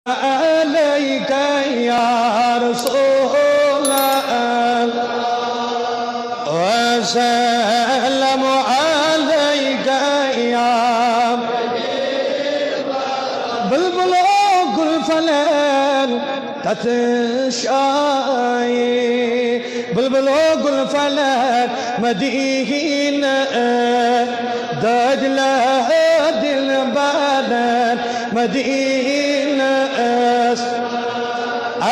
عليك يا رسول الله وسلم عليك يا بلبل الفلل تتشاي بلبل الفلل مدينة دجلة البلد مدينة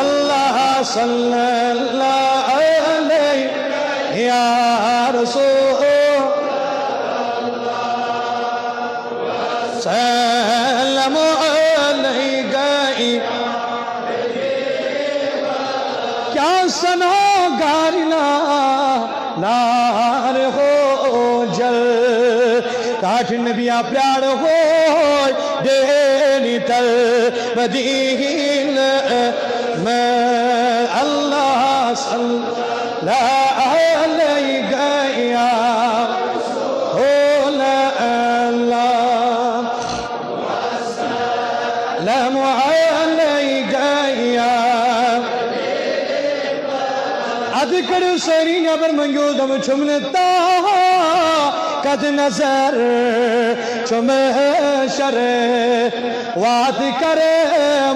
الله صلى الله عليه يا رسول سلام عليك क्या सनो गारिला लार हो जल काठ नबिया प्यार हो देनी तल मदीन में अल्लाह सल्लल्लाहु अलैहि या सल्लम अलैहि या अदकर सरी नबर मंगो दम छुमनता कद नजर चुम शर वाद करे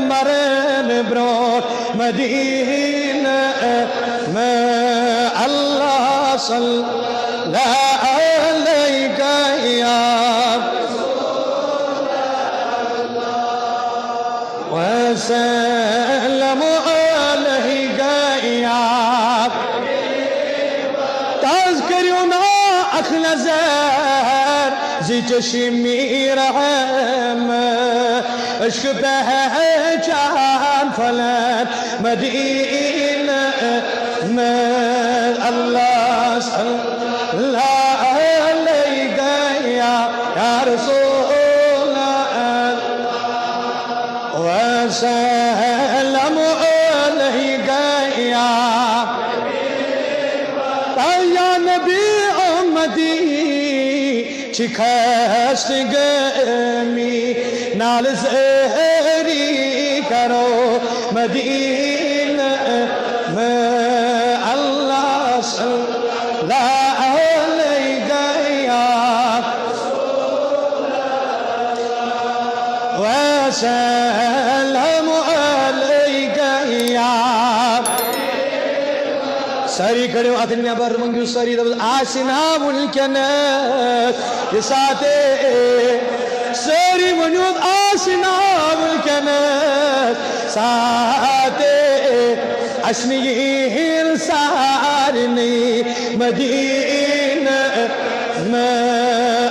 मरन ब्रो मदीन में अल्लाह सल्लल्लाहु अलैहि या वसल्लम अलैहि या ताज करियो ना अख नजर जी चश्मी रहम इश्क पहचान फलन मदीना में अल्लाह सल्लल्लाहु अलैहि या रसूल अल्लाह वसल्लम अलैहि या नबी उम्मती शिकस्त गमी नाल ज़हरी करो मदीना में अल्लाह सल्लल्लाहु अलैहि या वसल्लम अलैहि या सारी कड़े आदमी में बर मंगू सारी दब आसिना मुल्कनत के साथे सारी वजूद आसिना मुल्कनत साथे असनी सारनी मदीना में